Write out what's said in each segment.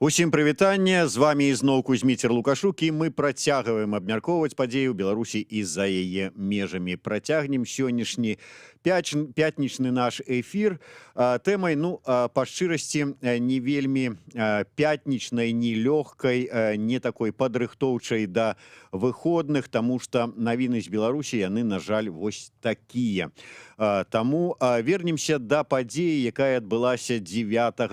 Усім прывітанне, з вами ізноў Кузьміцер Лукашук, і мы працягваем абмяркоўваць падзеі ў Беларусі і за яе межамі. Працягнем сённяшні пятнічны наш эфір тэмай, па шчырасці, не вельмі пятнічнай, не лёгкай, не такой падрыхтоўчай да выходных, таму што навіны з Беларусі яны, на жаль, вось такія. Таму вернемся да падзеі, якая адбылася 9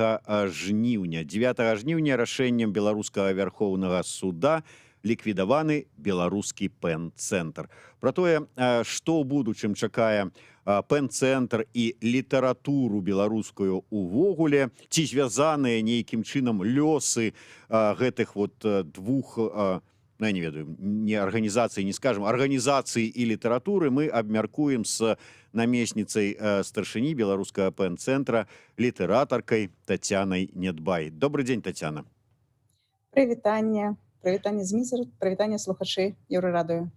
жніўня. 9 жніўня рашэннем беларускага вярхоўнага суда ліквідаваны беларускі пэн-цэнтр. Пра тое, што ў будучым чакае пэн-цэнтр і літаратуру беларускую увогуле, ці звязаныя нейкім чынам лёсы гэтых двух, я не ведаю, не арганізацыі, не скажам, арганізацыі і літаратуры, мы абмяркуем з намесніцай старшыні беларускага пэн-цэнтра, літаратаркай Тацянай Нядбай. Добрый дзень, Тацяна. Прывітанне, прывітанне Зміцер, прывітанне слухачы Еўрарадыё.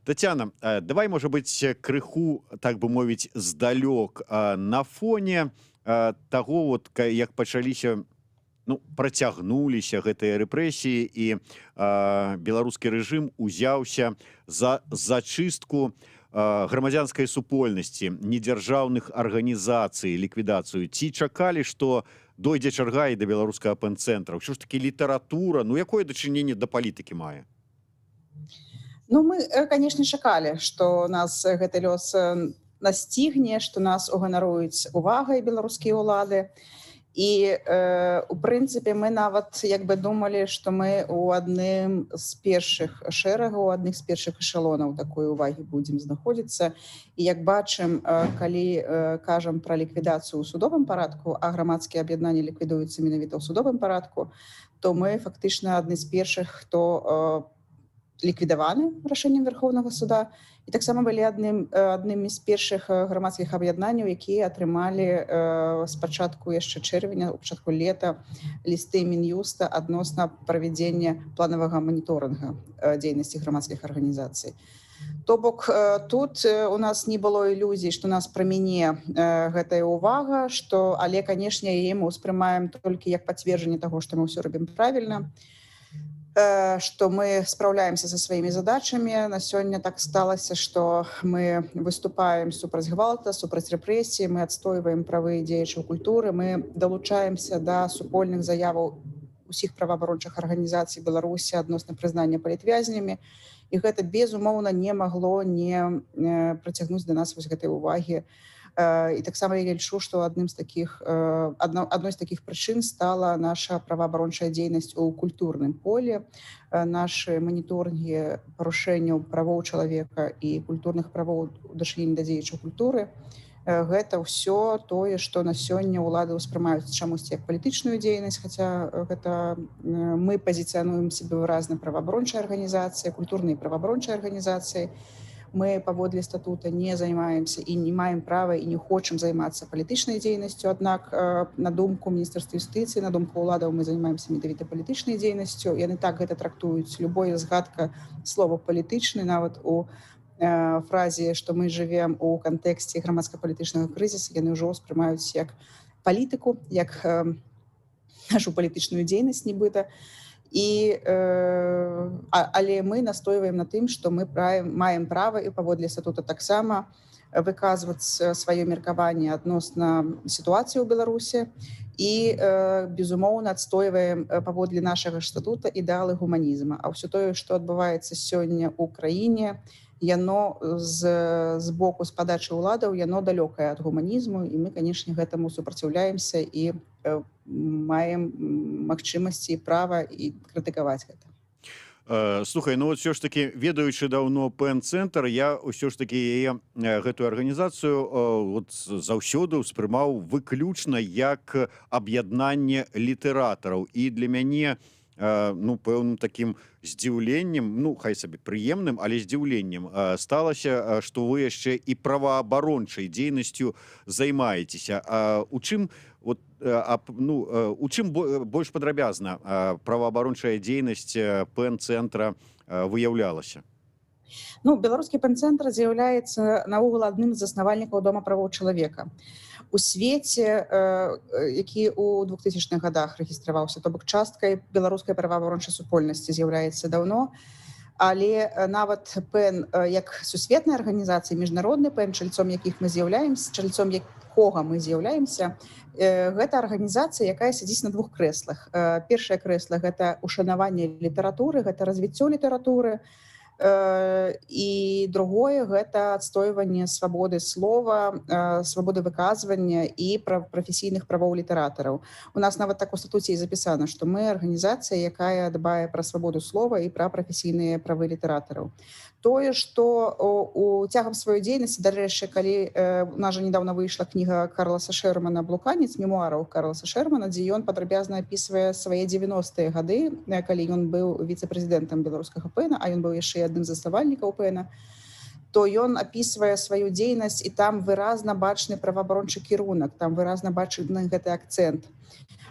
Тацяна, давай, можа быць, крыху, так бы мовіць, здалёк на фоне таго, як пачаліся, працягнуліся гэтыя рэпрэсіі, і беларускі рэжым узяўся за зачыстку грамадзянскай супольнасці, недзяржаўных арганізацый, ліквідацыю. Ці чакалі, што дойдзе чарга і да беларускага пэн-цэнтра? Ўсё ж такі літаратура, якое дачыненне да палітыкі мае? Мы, канешне, чакалі, што нас гэты лёс насцігне, што нас уганаруюць увагай беларускія ўлады. І, у прынцыпе, мы нават думалі, што мы ў адным з першых шэрагаў, адных з першых эшалонаў такой увагі будзем знаходзіцца. І як бачым, калі кажам пра ліквідацыю ў судовым парадку, а грамадскія аб'яднанні ліквідуюцца менавіта ў судовым парадку, то мы фактычна адны з першых, хто ліквідаваны рашэннем Верхоўнага суда, і таксама былі аднымі з першых грамадскіх аб'яднанняў, якія атрымалі спачатку яшчэ чэрвеня, у пачатку лета, лісты Мін'юста адносна правядзення планавага маніторынга дзейнасці грамадскіх арганізацый. То бок тут у нас не было ілюзій, што нас праміне гэтая ўвага, але, канешне, яе мы ўспрымаем толькі як пацверджанне таго, што мы ўсё робім правільна, што мы спраўляемся са сваімі задачамі. На сёння так сталася, што мы выступаем супраць гвалта, супраць рэпрэсіі, мы адстойваем правы дзеячаў культуры, мы далучаемся да супольных заяваў усіх праваабарончых арганізацый Беларусі адносна прызнання палітвязнямі. І гэта, безумоўна, не магло не прыцягнуць да нас вось гэтай увагі. І таксама я лічу, што адной з такіх прычын стала наша праваабарончая дзейнасць у культурным поле. Нашы маніторынгі парушэнняў правоў чалавека і культурных правоў у дачыненні да дзеячаў культуры. Гэта ўсё тое, што на сёння ўлады ўспрымаюць чамусьці як палітычную дзейнасць, хаця гэта мы пазіцыянуем сябе выразна праваабарончай арганізацыі, культурнай праваабарончай арганізацыі. Мы паводле статута не займаемся і не маем права і не хочам займацца палітычнай дзейнасцю, аднак на думку Міністэрства юстыцыі, на думку ўладаў мы займаемся менавіта палітычнай дзейнасцю. Яны так гэта трактуюць. Любая згадка слова палітычны, нават у фразе, што мы жывем у кантэксце грамадска-палітычнага крызіса, яны ўжо ўспрымаюць як палітыку, як нашу палітычную дзейнасць нібыта. Але мы настойваем на тым, што мы маем права і паводле статута таксама выказваць сваё меркаванне адносна сітуацыі ў Беларусі і, безумоўна, адстойваем паводле нашага статута ідэалы гуманізма. А ўсё тое, што адбываецца сёння ў краіне, яно з боку, з падачы ўладаў, яно далёкае ад гуманізму, і мы, канешне, гэтаму супраціўляемся і маем магчымасці і права і крытыкаваць гэта. Слухай, ўсё ж такі, ведаючы даўно пэн-цэнтр, я ўсё ж такі гэтую арганізацыю заўсёды ўспрымаў выключна як аб'яднанне літаратараў. І для мяне пэўным такім здзіўленнем, хай сабе прыемным, але здзіўленнем сталася, што вы яшчэ і праваабарончай дзейнасцю займаецеся. У чым больш падрабязна праваабарончая дзейнасць пэн-цэнтра выяўлялася? Ну, беларускі пэн-цэнтр з'яўляецца наогул адным з заснавальнікаў дома правоў чалавека у свеце, які ў 2000-х годах рэгістраваўся, то бок часткай беларускай праваабарончай супольнасці з'яўляецца даўно. Але нават пэн як сусветная арганізацыя, міжнародны пэн, чальцом якіх мы з'яўляемся, чальцом якога мы з'яўляемся, гэта арганізацыя, якая сядзіць на двух крэслах. Першае крэсла — гэта ушанаванне літаратуры, гэта развіццё літаратуры, і другое — гэта адстойванне свабоды слова, свабоды выказвання і прафесійных правоў літаратараў. У нас нават так у статуце і запісана, што мы арганізацыя, якая дбае пра свабоду слова і пра прафесійныя правы літаратараў. Тое, што у цягам сваёй дзейнасці, дарэчы, калі у нас жа недавно выйшла кніга Карласа Шермана «Блуканец», мемуараў Карласа Шермана, дзе ён падрабязна апісвае свае 90-е гады, калі ён быў віцэ-прэзідэнтам беларускага пэна, а ён быў яшчэ адным з заснавальнікаў пэна, то ён апісвае сваю дзейнасць, і там выразна бачны праваабарончы кірунак, там выразна бачны гэты акцэнт.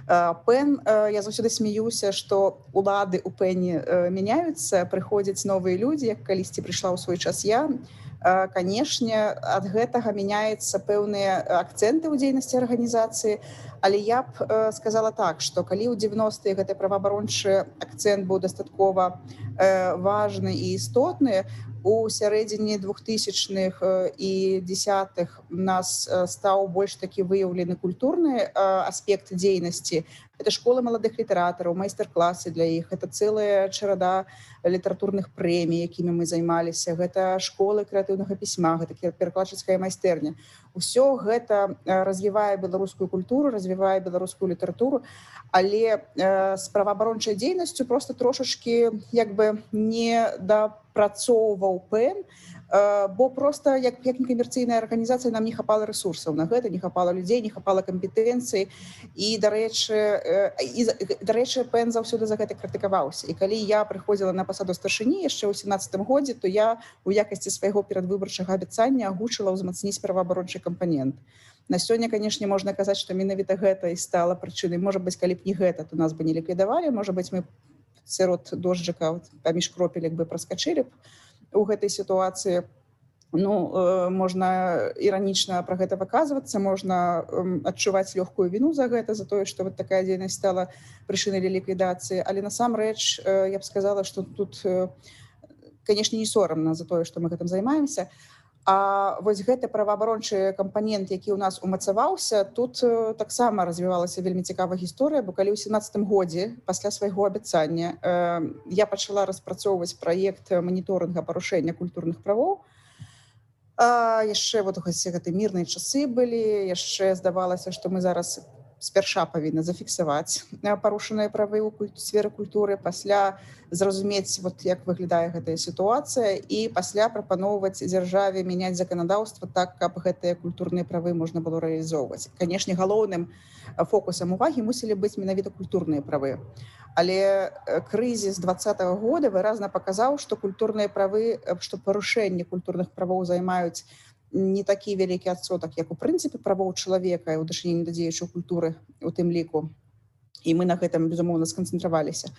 Пэн, я заўсёды смеюся, што улады ў пэне мяняюцца, прыходзяць новыя людзі, як калісьці прыйшла ў свой час я. Канешне, ад гэтага мяняюцца пэўныя акцэнты ў дзейнасці арганізацыі, але я б сказала так, што калі ў 90-е гэты праваабарончы акцэнт быў дастаткова важны і істотны, у сярэдзіне 2000-х і 10-х у нас стаў больш такі выяўлены культурны аспект дзейнасці. Это школы маладых літаратараў, майстар-класы для іх, это цэлая чарада літаратурных прэмій, якімі мы займаліся, гэта школы крэатыўнага пісьма, гэта перакладчыцкая майстэрня. Усё гэта развівае беларускую культуру, развівае беларускую літаратуру, але з праваабарончай дзейнасцю проста трошачкі як бы не дапрацоўваў пэн, бо проста як некамерцыйная арганізацыя нам не хапала рэсурсаў на гэта, не хапала людзей, не хапала кампетэнцый, і дарэчы, пэн заўсёды за гэта крытыкаваўся. І калі я прыходзіла на пасаду старшыні яшчэ ў 17-м годзе, то я у якасці свайго перадвыбарчага абяцання агучыла ўзмацніць праваабарончы кампанент. На сёння, канешне, можна казаць, што менавіта гэта і стала прычынай. Можа быць, калі б не гэта, то нас бы не ліквідавалі, можа быць, мы сярод дожджыка паміж кропелек бы праскачылі б у гэтай сітуацыі. Ну, можна іранічна пра гэта выказвацца, можна адчуваць лёгкую віну за гэта, за тое, што вот такая дзейнасць стала прычынай для ліквідацыі. Але насамрэч, я б сказала, што тут, канешне, не сорамна за тое, што мы гэтым займаемся. А вось гэты праваабарончы кампанент, які ў нас умацаваўся, тут таксама развівалася вельмі цікавая гісторыя, бо калі ў 17-м годзе, пасля свайго абяцання, я пачала распрацоўваць праект маніторынга парушэння культурных правоў, яшчэ вот гэты мірныя часы былі, яшчэ здавалася, што мы зараз спярша павінны зафіксаваць парушаныя правы ў сферы культуры, пасля зразумець, вот, як выглядае гэтая сітуацыя, і пасля прапаноўваць дзяржаве мяняць заканадаўства так, каб гэтыя культурныя правы можна было рэалізоўваць. Канешне, галоўным фокусам увагі мусілі быць менавіта культурныя правы. Але крызіс 20-го года выразна паказаў, што культурныя правы, што парушэнне культурных правоў займаюць не такі вялікі адсотак, як у прынцыпе правоў чалавека і ў дачыненні да дзеячаў культуры у тым ліку. І мы на гэтым, безумоўна, сканцэнтраваліся.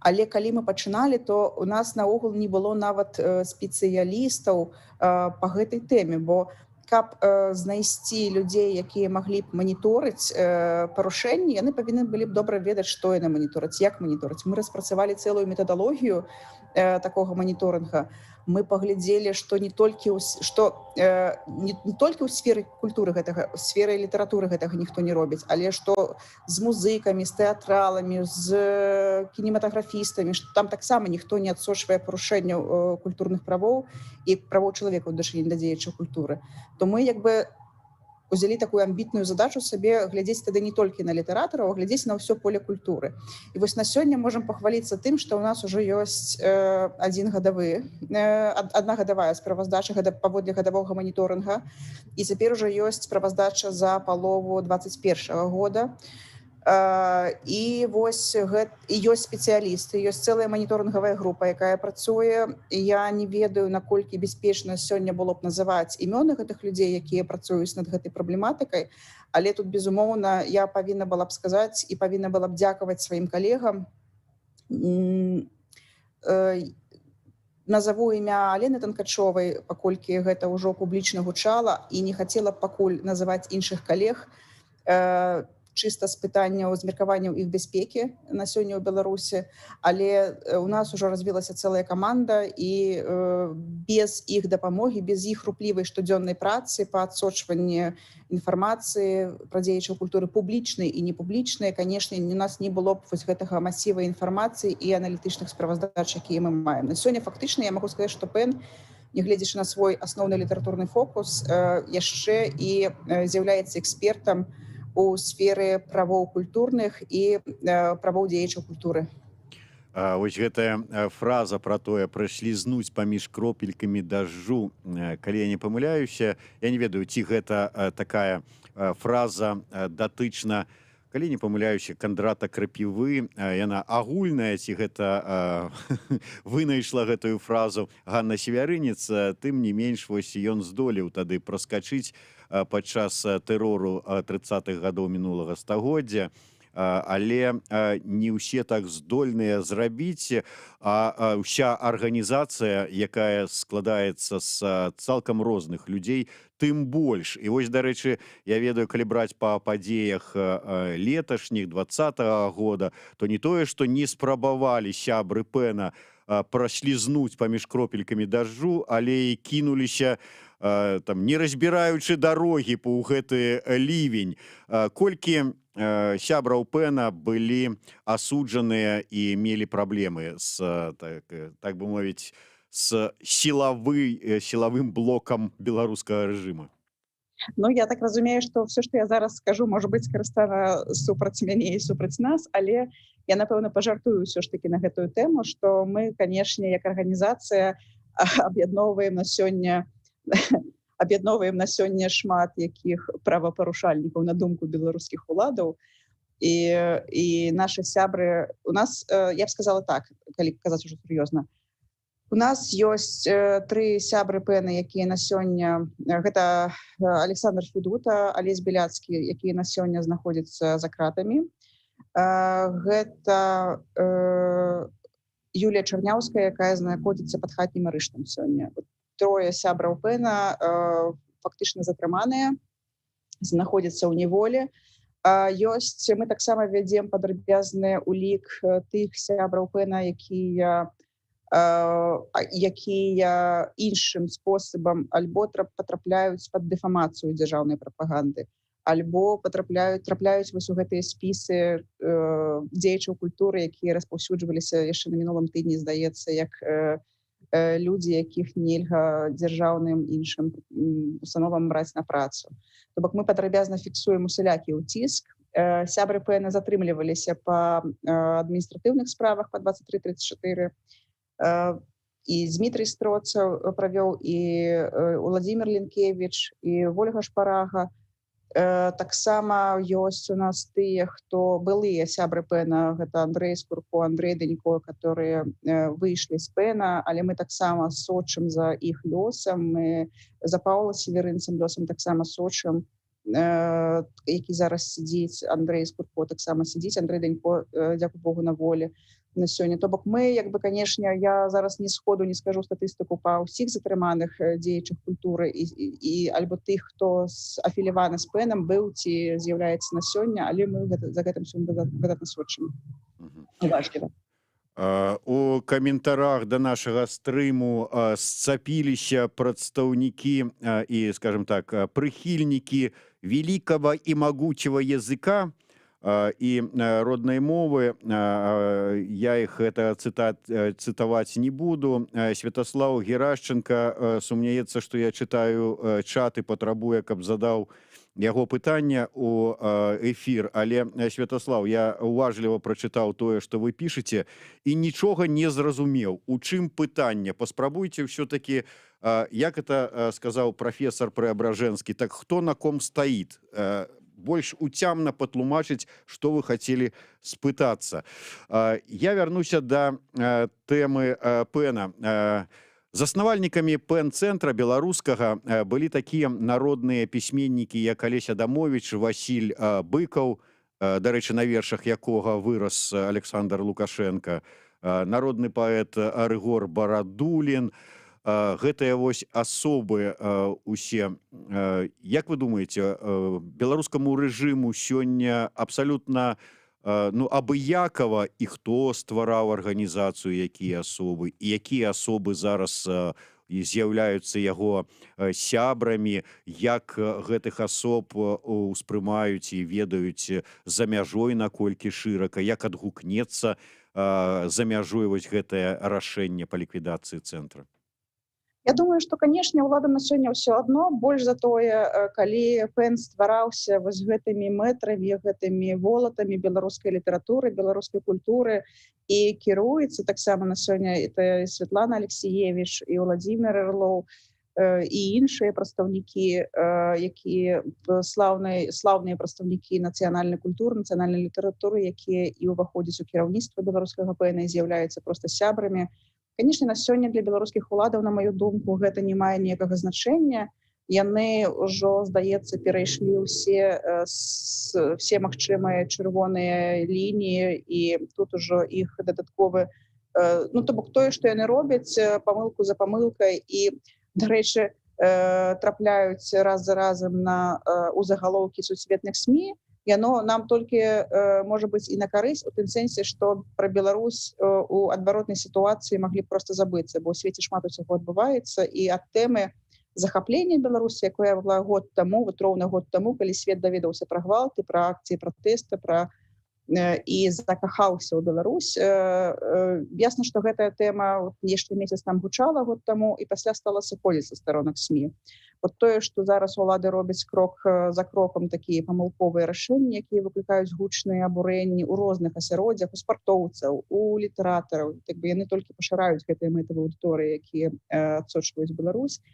Але калі мы пачыналі, то у нас наогул не было нават спецыялістаў па гэтай тэме, бо каб знайсці людзей, якія маглі б маніторыць парушэнні, яны павінны былі б добра ведаць, што яны манітораць, як маніторыць. Мы распрацавалі цэлую метадалогію такога маніторынга. Мы паглядзелі, што не толькі ў сферы культуры гэтага, у сферы літаратуры гэтага ніхто не робіць, але што з музыкамі, з тэатраламі, з кінематаграфістамі, што там таксама ніхто не адсочвае парушэнняў культурных правоў і правоў чалавека ў дачыненні да дзеячаў культуры. То мы як бы узялі такую амбітную задачу сабе глядзець тады не толькі на літаратараў, а глядзець на ўсё поле культуры. І вось на сёння можам пахваліцца тым, што ў нас ужо ёсць адна гадавая справаздача паводле гадавога маніторынга, і цяпер ужо ёсць справаздача за палову 21-го года. І вось ёсць спецыялісты, ёсць цэлая маніторынгавая група, якая працуе. Я не ведаю, наколькі бяспечна сёння было б называць імёны гэтых людзей, якія працуюць над гэтай праблематыкай, але тут, безумоўна, я павінна была б сказаць і павінна была б дзякаваць сваім калегам. назову імя Алены Танкачовай, паколькі гэта ўжо публічна гучала, і не хацела б пакуль называць іншых калег, чыста з пытанняў змеркаванняў іх бяспекі на сёння ў Беларусі, але у нас ужо развілася цэлая каманда, і без іх дапамогі, без іх руплівай штодзённай працы па адсочванні інфармацыі пра дзеячаў культуры публічнай і непублічнай, канешне, у нас не было б вось гэтага масіва інфармацыі і аналітычных справаздач, якія мы маем. На сёння фактычна я магу сказаць, што ПЭН, нягледзячы на свой асноўны літаратурны фокус, яшчэ і з'яўляецца экспертам у сферы правоў культурных і правоў дзеячаў культуры. Вось гэтая фраза пра тое, праслізнуць паміж кропелькамі дажджу, калі я не памыляюся, я не ведаю, ці гэта такая фраза датычна, калі не памыляюся, Кандрата Крапівы, яна агульная, ці гэта вынайшла гэтую фразу Ганна Севярынец, тым не менш, вось ён здолеў тады праскачыць падчас тэрору 30-х гадоў мінулага стагоддзя, але не ўсе так здольныя зрабіць, а ўся арганізацыя, якая складаецца з цалкам розных людзей, тым больш. І вось, дарэчы, я ведаю, калі браць па падзеях леташніх 20-го года, то не тое, што не спрабавалі сябры ПЭНа праслізнуць паміж кропелькамі дажджу, але і кінуліся, там, не разбіраючы дарогі ў гэты лівень. Колькі сябраў ПЭНа былі асуджаныя і мелі праблемы з, так бы мовіць, з сілавым блокам беларускага рэжыма? Ну, я так разумею, што все, што я зараз скажу, можа быць скарыстана супраць мяне і супраць нас, але я, напэўна, пажартую ўсё ж такі на гэтую тэму, што мы, канешне, як арганізацыя аб'ядноўваем на сёння шмат якіх правапарушальнікаў на думку беларускіх уладаў, і нашы сябры, у нас, я б сказала так, калі казаць ужо сур'ёзна, у нас ёсць 3 сябры ПЭНа, якія на сёння, гэта Александр Федута, Алесь Беляцкі, якія на сёння знаходзяцца за кратамі, гэта Юлія Чарняўская, якая знаходзіцца пад хатнім арыштам сёння. 3 сябраў ПЭНа фактычна затрыманыя, знаходзяцца ў неволі. Мы таксама вядзем падрабязны ўлік тых сябраў ПЭНа, якія іншым спосабам альбо патрапляюць пад дэфамацыю дзяржаўнай прапаганды, альбо трапляюць вось у гэтыя спісы дзеячаў культуры, якія распаўсюджваліся яшчэ на мінулым тыдні, здаецца, як людзі, якіх нельга дзяржаўным іншым установам браць на працу. То бок мы падрабязна фіксуем усялякі ўціск. Сябры ПЭНа затрымліваліся па адміністратыўных справах па 23-34. І Дмітрый Строцаў правёў, і Уладзімір Лінкевіч, і Вольга Шпарага. Таксама ёсць у нас тыя, хто былыя сябры ПЭНа, гэта Андрэй Скурко, Андрэй Данько, которые выйшлі з ПЭНа, але мы таксама сочым за іх лёсам, мы за Паўла Северынцам лёсам таксама сочым, які зараз сидзіць. Андрэй Скурко таксама сидзіць, Андрэй Данько, дзякуй Богу, на волі на сёння. То бок мы, як бы, канешне, я зараз ні сходу не скажу статыстыку па ўсіх затрыманых дзеячах культуры і альбо тых, хто афіляваны з ПЭНам, быў ці з'яўляецца на сёння, але мы за гэтым сёння выдатна сочым. Важліва. У каментарах да нашага стрыму сцапіліся прадстаўнікі і, скажем так, прыхільнікі великого і могучего языка і роднай мовы. Я іх гэта цытаваць не буду. Святаслаў Герашченко сумняецца, што я чытаю чат і патрабуе, каб задаў яго пытання у эфір. Але, Святаслаў, я уважліва прачытаў тое, што вы пішаце, і нічога не зразумеў. У чым пытанне? Паспрабуйце ўсё-такі, як это сказаў прафесор Преображенскі, так хто на ком стаіць? Больш уцямна патлумачыць, што вы хацелі спытацца. Я вярнуся да тэмы ПЭНа. Заснавальнікамі ПЭН-цэнтра беларускага былі такія народныя пісьменнікі, як Алесь Адамовіч, Васіль Быкаў, дарэчы, на вершах якога вырас Александр Лукашенко, народны паэт Рыгор Барадулін. Гэтыя вось асобы усе. Як вы думаеце, беларускаму рэжыму сёння абсалютна абыякава, і хто ствараў арганізацыю, якія асобы, і якія асобы зараз і з'яўляюцца яго сябрамі, як гэтых асоб успрымаюць і ведаюць за мяжой, наколькі шырака, як адгукнецца за мяжой вось гэтае рашэнне па ліквідацыі цэнтра? Я думаю, што, канешне, уладам на сёння ўсё адно, больш за тое, калі ПЭН ствараўся вось гэтымі мэтрамі, гэтымі волатамі беларускай літаратуры, беларускай культуры, і кіруецца таксама на сёння это Святлана Алексіевіч і Владзімир Орлоў, і іншыя прадстаўнікі, якія слаўныя прадстаўнікі нацыянальнай культуры, нацыянальнай літаратуры, якія і ўваходзяць у кіраўніцтва беларускага ПЭН і з'яўляюцца проста сябрамі. Канешне, на сёння для беларускіх уладаў, на маю думку, гэта не мае ніякага значэння. Яны ўжо, здаецца, перайшлі ўсе магчымыя чырвоныя лініі, і тут ужо іх дадатковы... То бок тое, што яны робяць, памылку за памылкай, і, дарэчы, трапляюць раз за разам у загалоўкі сусветных СМІ, яно нам толькі можа быць і на карысць у тым сэнсе, што пра Беларусь у адваротнай сітуацыі маглі проста забыцца, бо ў свеце шмат усяго адбываецца, і ад тэмы захаплення Беларусі, якое была год таму, вот роўна год таму, калі свет даведаўся пра гвалты, пра акцыі пратэста, і закахаўся ў Беларусь. Ясна, што гэтая тэма яшчэ месяц там гучала год таму, і пасля стала сыходзіць са старонак СМІ. Вот тое, што зараз улады робяць крок за крокам такія памылковыя рашэнні, якія выклікаюць гучныя абурэнні ў розных асяроддзях, у спартоўцаў, у літаратараў, яны толькі пашыраюць гэтыя мэтавыя аўдыторыі, якія адсочваюць Беларусь.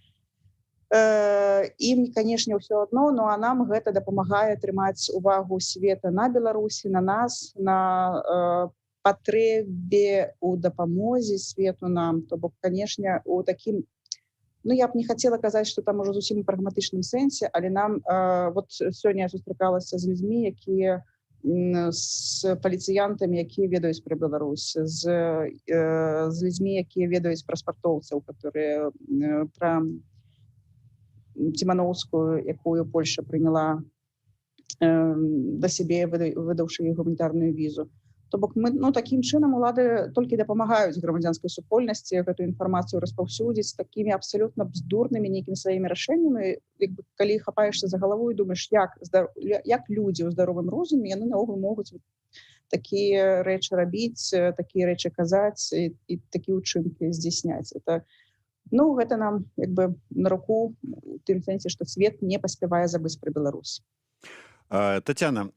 Ім, канешне, ўсё адно, а нам гэта дапамагае трымаць увагу света на Беларусі, на нас, на патрэбе ў дапамозе свету нам. То бок, канешне, у такім, я б не хацела казаць, што там ужо зусім у прагматычным сэнсе, але нам, вот сёння я сустракалася з людзьмі, якія з паліцыянтамі, якія ведаюць пра Беларусь, з людзьмі, якія ведаюць пра спартоўцаў, которые пра Ціманоўскую, якую Польша прыняла да сябе, выдаўшы ёй гуманітарную візу. То бок мы, такім чынам улады толькі дапамагаюць грамадзянскай супольнасці гэтую інфармацыю распаўсюдзіць такімі абсалютна бздурнымі нейкімі сваімі рашэннямі. Калі хапаешся за галаву і думаеш, як людзі ў здаровым розуме, яны наогул могуць такія рэчы рабіць, такія рэчы казаць і такія ўчынкі здзяйсняць. Гэта нам на руку у тым сэнсе, што свет не паспявае забыць пра Беларусь. Тацяна,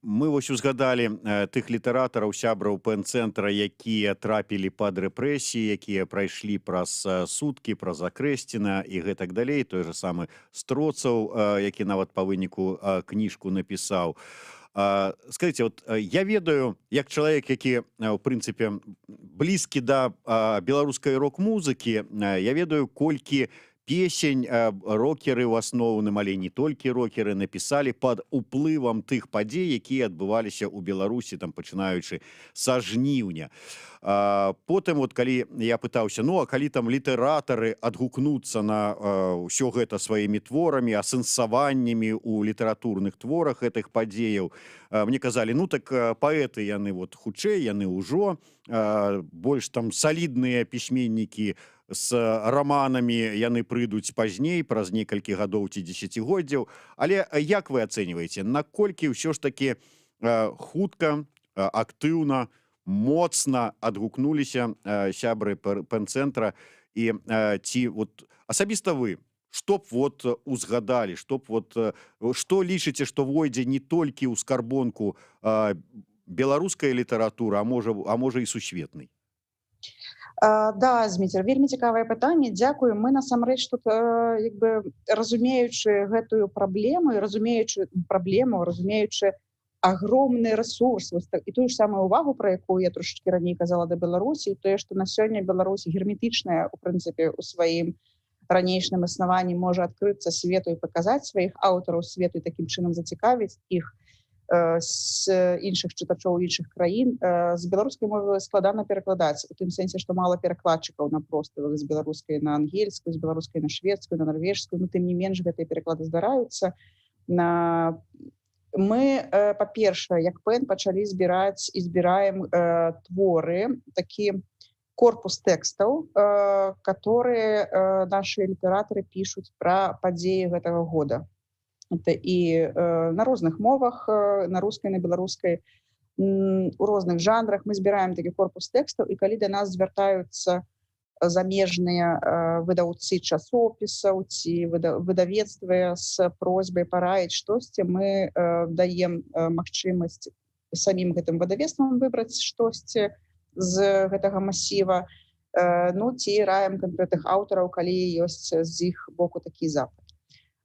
мы вось узгадалі тых літаратараў, сябраў ПЭН-цэнтра, якія трапілі пад рэпрэсіі, якія прайшлі праз суткі, праз Акрэсціна і гэтак далей. Той же самы Строцаў, які нават па выніку кніжку напісаў. Скажите, я ведаю, як чалавек, які, в прынцыпе, блізкі да беларускай рок-музыкі, я ведаю, колькі песень рокеры ў асноўным, але не толькі рокеры, напісалі пад уплывам тых падзей, якія адбываліся ў Беларусі, пачынаючы са жніўня. Потым, калі я пытаўся, а калі там літаратары адгукнуцца на ўсё гэта сваімі творамі, асэнсаваннямі ў літаратурных творах гэтых падзеяў, мне казалі, так паэты яны хутчэй, яны ўжо, больш там салідныя пісьменнікі з раманамі яны прыйдуць пазней, праз некалькі гадоў ці дзесяцігоддзяў. Але як вы ацэньваеце, наколькі ўсё ж такі хутка, актыўна, моцна адгукнуліся сябры ПЭН-цэнтра, і ці асабіста вы, што б узгадалі, што лічыце, што войдзе не толькі ў скарбонку беларускай літаратуры, а можа і сусветнай? Да, Зміцер, вельмі цікавае пытанне. Дзякую. Мы насамрэч тут, разумеючы гэтую праблему, разумеючы агромны рэсурс, і тую ж самую увагу, пра якую я трошачкі раней казала да Беларусі, і тое, што на сёння Беларусь герметычная, у прынцыпе, у сваім ранейшым існаванні можа адкрыцца свету і паказаць сваіх аўтараў свету і такім чынам зацікавіць іх. з іншых чытачоў іншых краін. З беларускай мовы складана перакладаць, у тым сэнсе, што мала перакладчыкаў на простых, з беларускай на ангельскую, з беларускай на шведскую, на нарвежскую, но тым не менш гэтыя пераклады здараюцца. Мы, па-першае, як ПЭН пачалі збіраць і збіраем творы, такі корпус тэкстаў, которые наши літаратары пішуць пра падзеі гэтага года. Это і на розных мовах, на рускай, на беларускай, у розных жанрах мы збіраем такі корпус тэкстаў, і калі да нас звяртаюцца замежныя выдаўцы часопісаў ці выдавецтвы з просьбай параіць штосьці, мы даем магчымасць самім гэтым выдавецтвам выбраць штосьці з гэтага масіва, ну ці раем канкрэтных аўтараў, калі ёсць з іх боку такі запыт.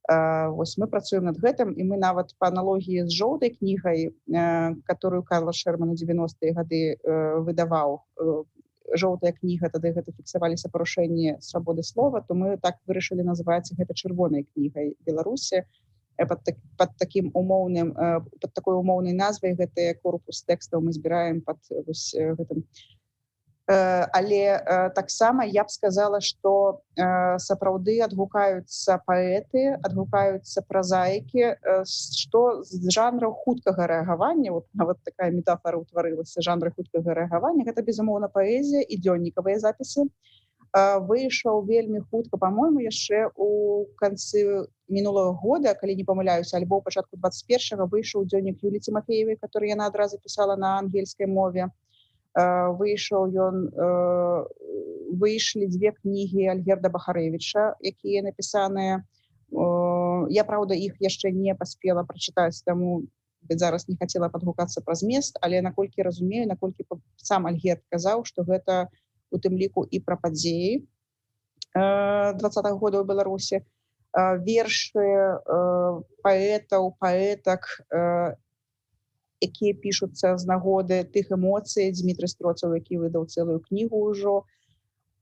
Вось мы працуем над гэтым, і мы нават па аналогіі з жоўтай кнігай, которую Карла Шерман у 90-е гады выдаваў, жоўтая кніга, тады гэта фіксаваліся парушэнні свабоды слова, то мы так вырашылі называць гэта чырвонай кнігай Беларусі. Пад такой умоўнай назвай гэтыя корпус тэкстаў мы збіраем пад гэтым. Але таксама я б сказала, што сапраўды адгукаюцца паэты, адгукаюцца празаікі, што з жанраў хуткага рэагавання, вот нават такая метафора ўтварылася, жанры хуткага рэагавання, гэта, безумоўна, паэзія і дзённікавыя запісы. Выйшаў вельмі хутка, па-мойму, яшчэ у канцы мінулага года, калі не памыляюся, альбо ў пачатку 21-го выйшаў дзённік Юліі Цімафеевай, который яна адразу пісала на ангельскай мове. Выйшлі две кнігі Альгерда Бахарэвіча, якія напісаныя. Я, праўда, іх яшчэ не паспела прачытаць, таму зараз не хацела падгукацца пра змест, але наколькі разумею, наколькі сам Альгерд казаў, што гэта у тым ліку і пра падзеі 20-го года ў Беларусі. Вершы паэтаў, паэтак, якія пішуцца з нагоды тых эмоцый, Дмітрый Строцаў, які выдаў цэлую кнігу ўжо.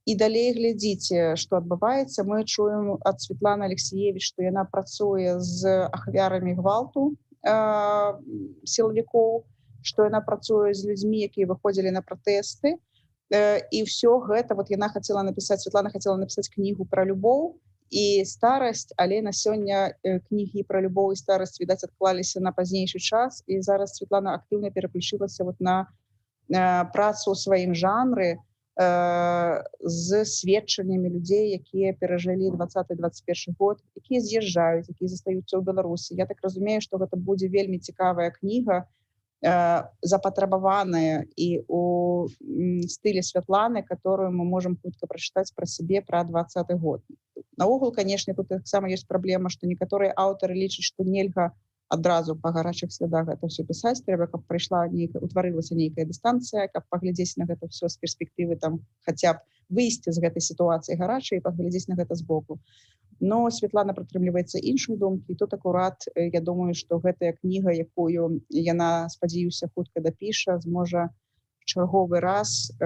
І далей глядзіце, што адбываецца. Мы чуем ад Светланы Алексіевіч, што яна працуе з ахвярамі гвалту сілавікоў, што яна працуе з людзьмі, якія выходзілі на пратэсты. І ўсё гэта, вот яна хацела напісаць, Светлана хацела напісаць кнігу пра любоў і старасць, але на сёння кнігі пра любоў і старасць, відаць, адклаліся на пазнейшы час, і зараз Светлана актыўна пераключылася вот на працу ў сваім жанры з сведчаннямі людзей, якія перажылі 20-21 год, якія з'язджаюць, якія застаюцца ў Беларусі. Я так разумею, што гэта будзе вельмі цікавая кніга, запатрабаваная і у стылі Святланы, которую мы можам хутка прачытаць пра сябе пра 20-й год. Наогул, канешне, тут таксама ёсць праблема, што некаторыя аўтары лічаць, што нельга адразу па гарачых слядах гэта ўсё пісаць, трэба, каб утварылася нейкая дыстанцыя, каб паглядзець на гэта ўсё з перспектывы там хаця б выйсці з гэтай сітуацыі гарачай і паглядзець на гэта збоку. Но Светлана прытрымліваецца іншай думкі, і тут акурат, я думаю, што гэтая кніга, якую яна, спадзяюся, хутка дапіша, зможа чарговы раз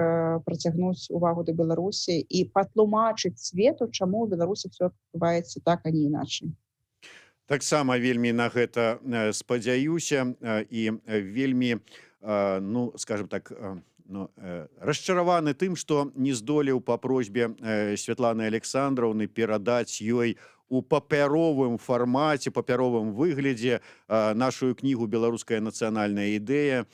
працягнуць увагу да Беларусі і патлумачыць свету, чаму ў Беларусі ўсё адбываецца так, а не іначай. Таксама вельмі на гэта спадзяюся і вельмі, ну, скажем так, расчараваны тым, што не здолеў па просьбе Святланы Александраўны перадаць ёй у папяровым фармаце, папяровым выглядзе нашу кнігу «Беларуская нацыянальная ідэя»,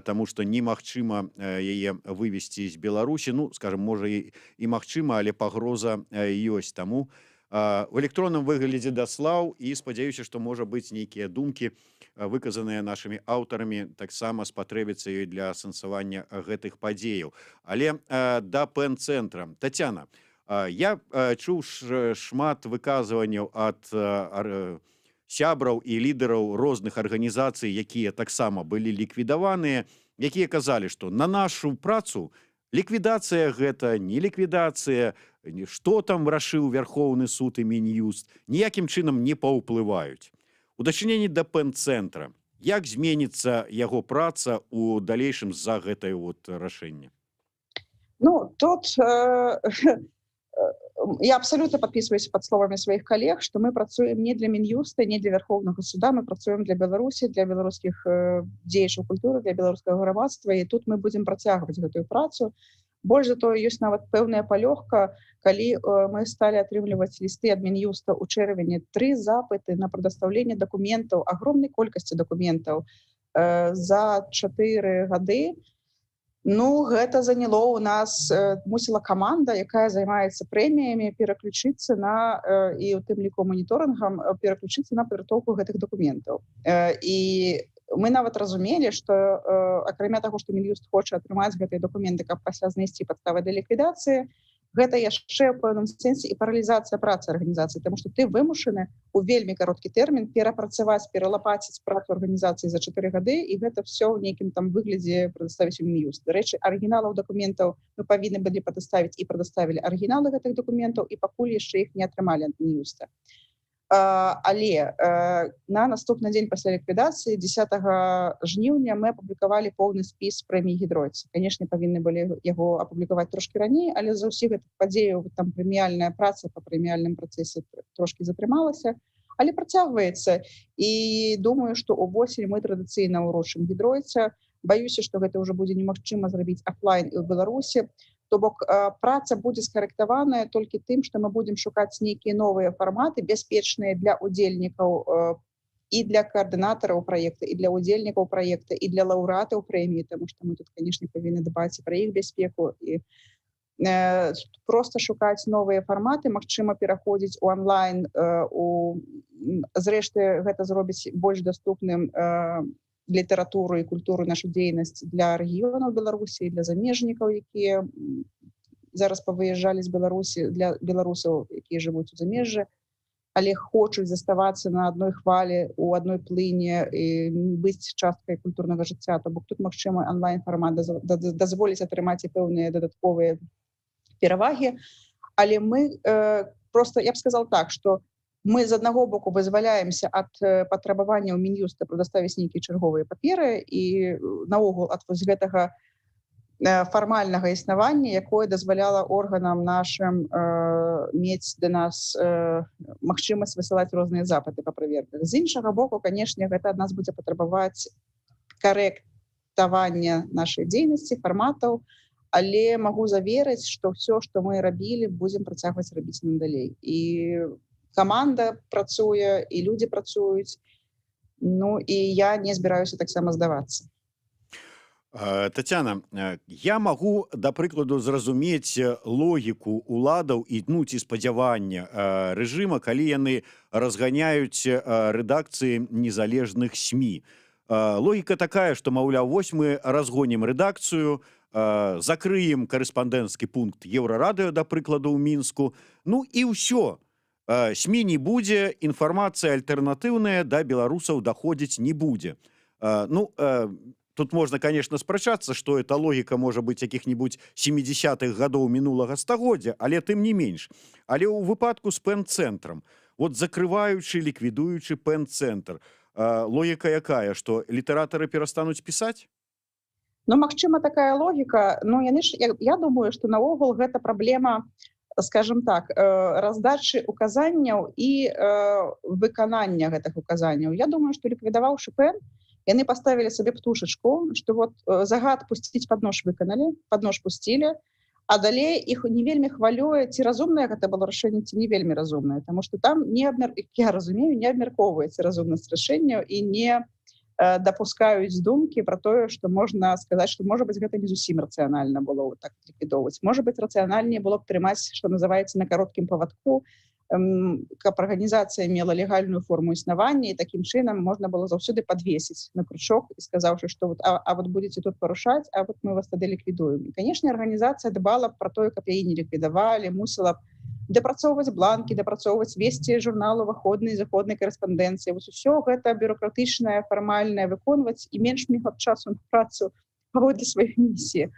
таму што немагчыма яе вывесці з Беларусі. Ну, скажем, можа і магчыма, але пагроза ёсць. Таму у электронным выглядзе даслаў і спадзяюся, што, можа быць, нейкія думкі, выказаныя нашымі аўтарамі, таксама спатрэбіцца ёй для асэнсавання гэтых падзеяў. Але да ПЭН-цэнтра. Тацяна, я чуў шмат выказванняў ад сябраў і лідараў розных арганізацый, якія таксама былі ліквідаваныя, якія казалі, што на нашу працу ліквідацыя гэта, не ліквідацыя, што там рашыў Вярхоўны суд і Мін'юст, ніякім чынам не паўплываюць. У дачыненні да ПЭН-цэнтра, як зменіцца яго праца ў далейшым з-за гэтае рашэнне? Ну, тут я абсолютно подписываюсь под словами своих коллег, что мы працуем не для Минюста, не для Верховного суда, мы працуем для Беларуси, для белорусских дзеячаў культуры, для беларускага грамадства, і тут мы будем працягваць гэтую працу. Больш за тое, ёсць нават пэўная палёгка, калі мы стали атрымліваць лісты ад Мін'юста ў чэрвені 3 запыты на прадастаўленне дакументаў, агромнай колькасці дакументаў за 4 гады. Ну, гэта заняло у нас, мусіла каманда, якая займаецца прэміямі, пераключыцца на, і ў тым ліку моніторынгам, пераключыцца на падрыхтоўку гэтых дакументаў. І мы нават разумелі, што акрамя таго, што Мін'юст хоча атрымаць гэтыя дакументы, каб пасля знайсці падставы для ліквідацыі, гэта яшчэ ў пэўным сэнсе і паралізацыя працы арганізацыі, таму што ты вымушаны у вельмі кароткі тэрмін перапрацаваць, пералапаціць працу арганізацыі за 4 гады, і гэта все ў нейкім там выглядзе прадставіць у Мін'юст. Дарэчы, арыгіналаў дакументаў мы павінны былі прадставіць і прадставілі арыгіналы гэтых дакументаў, і пакуль яшчэ іх не атрымалі ад Мін'юста. Але на наступны дзень пасля ліквідацыі 10 жніўня мы апублікавалі поўны спіс прэмій Гідройца. Канешне, павінны былі яго апублікаваць трошкі раней, але за ўсіх гэтых падзеяў там прэміяльная праца па прэміяльным працэсе трошкі затрымалася, але працягваецца. І думаю, што ўвосень мы традыцыйна ўрочым Гідройца. Баюся, што гэта ўжо будзе немагчыма зрабіць афлайн і ў Беларусі. То бок праца будзе скарэктаваная толькі тым, што мы будзем шукаць нейкія новыя фарматы, бяспечныя для удзельнікаў і для каардынатараў праекта, і для удзельнікаў праекта, і для лаўрэатаў прэміі, таму што мы тут, канешне, павінны дбаць і пра іх бяспеку, і проста шукаць новыя фарматы, магчыма, пераходзіць у онлайн, зрэшты, гэта зробіць больш даступным літаратуру і культуру, нашу дзейнасць для рэгіёнаў Беларусі, для замежнікаў, якія зараз павыязджалі з Беларусі, для беларусаў, якія жывуць у замежжы, але хочуць заставацца на адной хвалі, у адной плыне і быць часткай культурнага жыцця. То бок тут магчыма онлайн-фармат дазволіць атрымаць і пэўныя дадатковыя перавагі. Але мы просто, я б сказал так, што мы з аднаго боку вызваляемся ад патрабаванняў Мін'юста прадставіць нейкія чарговыя паперы і наогул ад вось гэтага фармальнага існавання, якое дазваляла органам нашым мець да нас магчымасць высылаць розныя запыты па праверках. З іншага боку, канешне, гэта ад нас будзе патрабаваць карэктавання нашай дзейнасці, фарматаў, але магу заверыць, што ўсё, што мы рабілі, будзем працягваць рабіць надалей. І каманда працуе, і людзі працуюць, ну і я не збіраюся таксама здавацца. Тацяна, я магу, да прыкладу, зразумець логіку ўладаў і ці спадзявання рэжыма, калі яны разганяюць рэдакцыі незалежных СМІ. Логіка такая, што, маўляў, вось мы разгонім рэдакцыю, закрыем карэспандэнцкі пункт Еўрарадыё, да прыкладу, ў Мінску, ну і ўсё. СМІ не будзе, інфармацыя альтэрнатыўная да беларусаў даходзіць не будзе. Тут можна, конечно, спрачацца, што эта логіка можа быць якіх-небудзь 70-х гадоў мінулага стагоддзя, але тым не менш. Але ў выпадку з пэн-цэнтрам, от закрываючы, ліквідуючы пэн-цэнтр, логіка якая, што літаратары перастануць пісаць? Ну, магчыма, такая логіка. Ну, я думаю, што наогул гэта праблема, скажем так, раздачы указанняў і выканання гэтых указанняў. Я думаю, што ліквідаваўшы пэн, яны паставілі сабе птушачку, што вот загад пусціць пад нож выканалі, пад нож пусцілі, а далей іх не вельмі хвалюе, ці разумнае гэта было рашэнне, ці не вельмі разумнае, таму што там, я разумею, не абмяркоўваецца разумнасць рашэнняў і не дапускаюць думкі пра тое, што можна сказаць, што, можа быць, гэта не зусім рацыянальна было так ліквідоўваць. Можа быць, рацыянальней было б трымаць, што называецца, на кароткім павадку, каб арганізацыя мела легальную форму існавання, і такім чынам можна было заўсёды падвесіць на крючок і сказаўшы, што вот будзеце тут парушаць, а вот мы вас тады ліквідуем. І, канешне, арганізацыя дбала б пра тое, каб яе не ліквідавалі, мусіла б дапрацоўваць бланкі, дапрацоўваць весці журналу выходнай і заходнай карэспандэнцыі. Вось усё гэта бюрократычнае, фармальнае выконваць і менш мега часу на працу паводле сваёй місіі.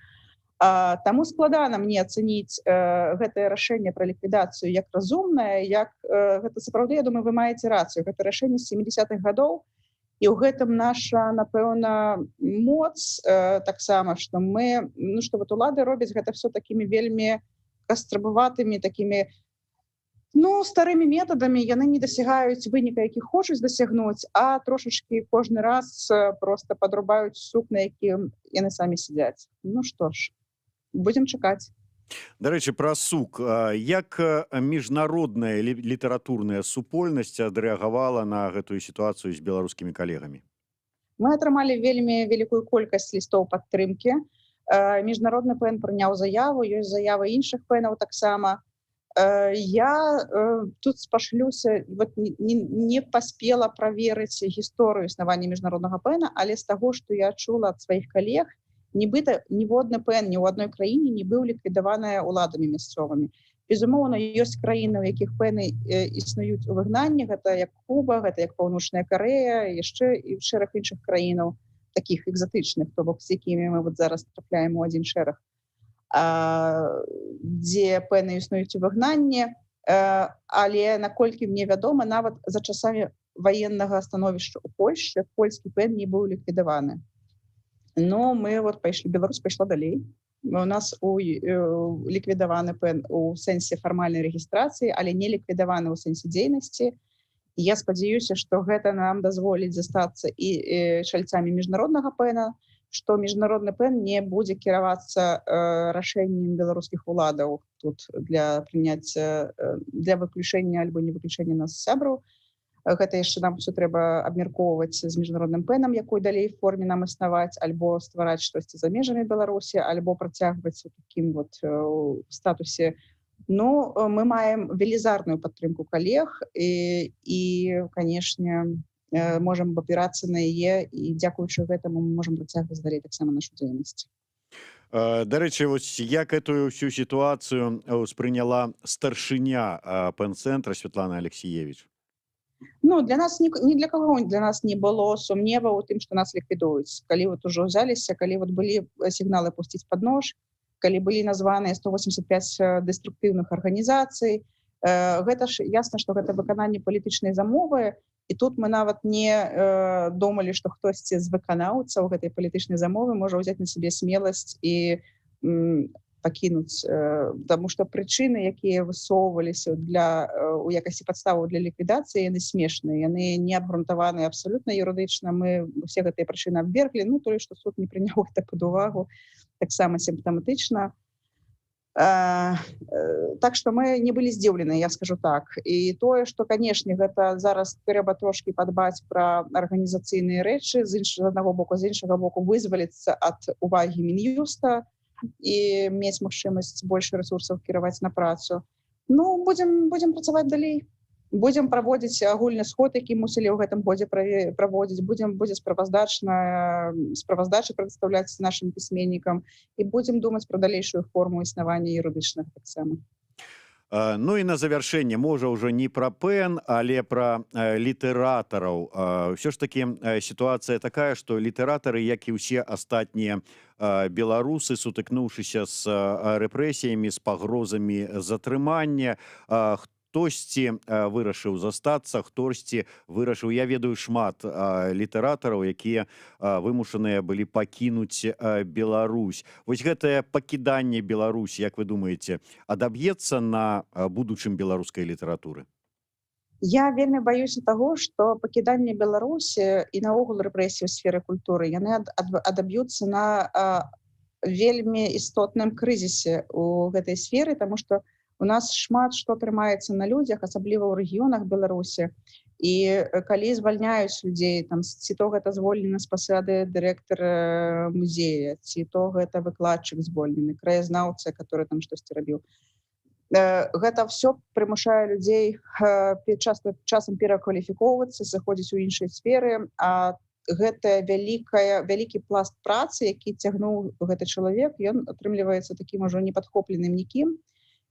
Таму складана мне ацэніць гэтае рашэнне пра ліквідацыю як разумнае, як гэта сапраўды, я думаю, вы маеце рацыю. Гэта рашэнне з 70-х гадоў, і ў гэтым наша, напэўна, моц таксама, што мы, што вот улады робяць гэта все такімі вельмі кастрабаватымі, такімі Ну, старымі метадамі яны не дасягаюць выніка, які хочуць дасягнуць, а трошачкі кожны раз просто падрубаюць сук, на якім яны самі сядзяць. Ну што ж, будзем чакаць. Дарэчы, пра сук. Як міжнародная літаратурная супольнасць адрэагавала на гэтую сітуацыю з беларускімі калегамі? Мы атрымалі вельмі вялікую колькасць лістоў падтрымкі. Міжнародны ПН прыняў заяву, ёсць заявы іншых ПНаў таксама. Я тут спашлюся, не паспела праверыць гісторыю існавання міжнароднага ПНа, але з таго, што я чула ад сваіх калег, нібыта ніводны ПН ні ў адной краіне не быў ліквідаваны ўладамі мясцовымі. Безумоўна, ёсць краіны, у якіх ПНы існуюць у выгнанні, гэта як Куба, гэта як Паўночная Карэя, яшчэ і шэраг іншых краінаў, такіх экзатычных, то бок з якімі мы зараз трапляем у адзін шэраг, дзе пэны існуюць у выгнанні, але наколькі мне вядома, нават за часамі ваеннага становішча ў Польшчы польскі пэн не быў ліквідаваны. Но мы пайшлі, Беларусь пайшла далей. У нас ліквідаваны пэн у сэнсе фармальнай рэгістрацыі, але не ліквідаваны ў сэнсе дзейнасці. Я спадзяюся, што гэта нам дазволіць застацца і чальцамі міжнароднага пэна, што міжнародны пэн не будзе кіравацца рашэннем беларускіх уладаў тут для прыняцця, для выключэння альбо не выключэння нас сябраў. Гэта яшчэ нам все трэба абмяркоўваць з міжнародным пэнам, якой далей форме нам існаваць, альбо ствараць штосьці за межамі Беларусі, альбо працягваць у такім статусе. Ну, мы маем велізарную падтрымку калег і канешне, можам абапірацца на яе, і дзякуючы гэтаму мы можам працягваць далей таксама нашу дзейнасць. Дарэчы, як эту ўсю сітуацыю ўспрыняла старшыня пэн-цэнтра Святлана Алексіевіч? Ну, для нас ні для каго для нас не было сумнева ў тым, што нас ліквідуюць. Калі ўжо ўзяліся, калі былі сігналы пусціць пад нож, калі былі названыя 185 дэструктыўных арганізацый, гэта ж ясна, што гэта выкананне палітычнай замовы, і тут мы нават не думалі, што хтосьці з выканаўцаў гэтай палітычнай замовы можа ўзяць на сябе смеласць і пакінуць, таму што прычыны, якія высоўваліся у якасці падставаў для ліквідацыі, яны смешныя, яны не абгрунтаваныя абсалютна юрыдычна. Мы ўсе гэтыя прычыны абверглі, ну тое, што суд не прыняў гэта пад увагу, таксама сімптаматычна. Так што мы не былі здзіўлены, я скажу так. І тое, што, канешне, гэта зараз трэба трошкі падбаць пра арганізацыйныя рэчы, з аднаго боку, з іншага боку вызваліцца ад увагі Мін'юста і мець магчымасць больш рэсурсаў кіраваць на працу. Ну, будзем працаваць далей. Будзем праводзіць агульны сход, які мусілі ў гэтым годзе праводзіць. Будзе справаздачы прадстаўляць нашым пісьменнікам і будзем думаць пра далейшую форму існавання юрыдычнага таксама. Ну і на завяршэнне, можа ўжо не пра пэн, але пра літаратараў. Ўсё ж такі сітуацыя такая, што літаратары, як і ўсе астатнія беларусы, сутыкнуўшыся з рэпрэсіямі, з пагрозамі затрымання, хтосьці вырашыў застацца, хтосьці вырашыў. Я ведаю шмат літаратараў, якія вымушаныя былі пакінуць Беларусь. Вось гэтае пакіданне Беларусі, як вы думаеце, адаб'ецца на будучым беларускай літаратуры? Я вельмі баюся таго, што пакіданне Беларусі і наогул рэпрэсіі ў сферы культуры, яны адаб'юцца на вельмі істотным крызісе ў гэтай сферы, таму што у нас шмат што трымаецца на людзях, асабліва ў рэгіёнах Беларусі. І калі звальняюць людзей, ці то гэта звольнены з пасады дырэктар музея, ці то гэта выкладчык звольнены, краязнаўца, который там штосьці рабіў. Гэта ўсё прымушае людзей часам перакваліфікоўвацца, заходзіць у іншыя сферы, а гэта вялікі пласт працы, які цягнуў гэты чалавек, ён атрымліваецца такім ужо непадхопленым нікім.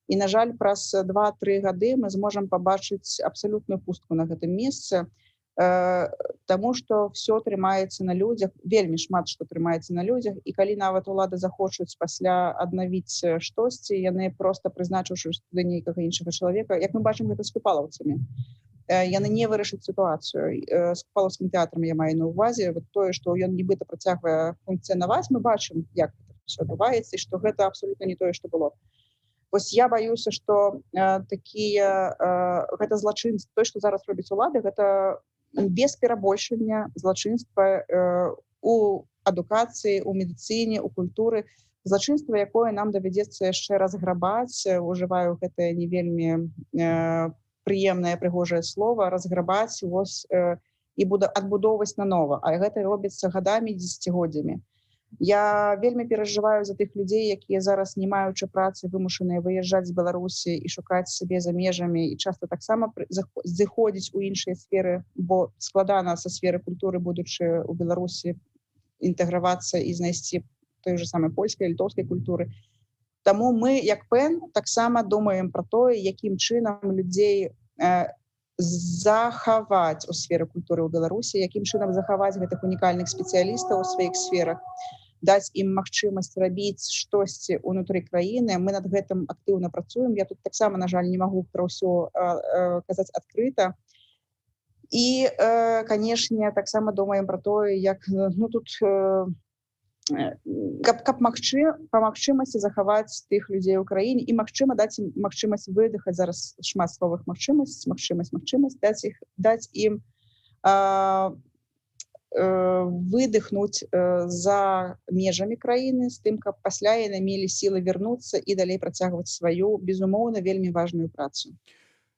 І, на жаль, праз 2-3 гады мы зможам пабачыць абсалютную пустку на гэтым месцы, таму што ўсё трымаецца на людзях, вельмі шмат што трымаецца на людзях, і калі нават улады захочуць пасля аднавіць штосьці, яны проста прызначыўшы туды нейкага іншага чалавека, як мы бачым гэта з купалаўцамі. Яны не вырашаць сітуацыю. З купалаўскім тэатрам я маю на ўвазе, тое, што ён нібыта працягвае функцыянаваць, мы бачым, як гэта ўсё адбываецца, і што гэта абсалютна не тое, што было. Вось я баюся, што гэта злачынства, тое, што зараз робіць улады, гэта без перабольшання злачынства у адукацыі, у медыцыне, у культуры, злачынства, якое нам давядзецца яшчэ разграбаць, ужываю гэтае не вельмі прыемнае прыгожае слово, разграбаць і адбудоўваць нанова, а гэта робіцца гадамі, дзесяцігоддзямі. Я вельмі перажываю за тых людзей, якія зараз, не маючы працы, вымушаныя выязджаць з Беларусі і шукаць сябе за межамі, і часта таксама зыходзіць у іншыя сферы, бо складана са сферы культуры, будучы у Беларусі, інтэгравацца і знайсці той же самай польскай, літоўскай культуры. Таму мы, як ПЭН, таксама думаем пра тое, якім чынам людзей захаваць у сферы культуры ў Беларусі, якім чынам захаваць гэтых унікальных спецыялістаў у сваіх сферах, даць ім магчымасць рабіць штосьці ўнутры краіны. Мы над гэтым актыўна працуем. Я тут таксама, на жаль, не магу пра ўсё казаць адкрыта. І, канешне, таксама думаем пра тое, як тут каб па магчымасці захаваць тых людзей у краіне і, магчыма, даць ім магчымасць выдыхаць, зараз шмат словых магчымасць, даць ім выдыхнуць за межамі краіны, з тым, каб пасля яны мелі сілы вярнуцца і далей працягваць сваю, безумоўна, вельмі важную працу.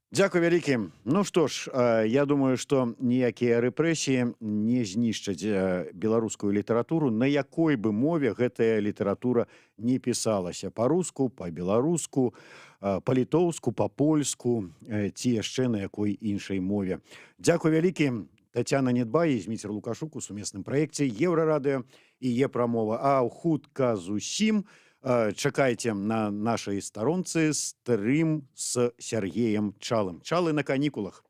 Дзякуй вялікі. Ну што ж, я думаю, што ніякія рэпрэсіі не знішчаць беларускую літаратуру, на якой бы мове гэтая літаратура не пісалася. Па-руску, па-беларуску, па-літоўску, па-польску ці яшчэ на якой іншай мове. Дзякуй вялікі. Тацяна Недбай і Зміцер Лукашук у сумесным праекце Еўрарадыё і Е-прамова. А хутка зусім чакайце на нашай старонцы стрым з Сергеем Чалым. Чалы на канікулах.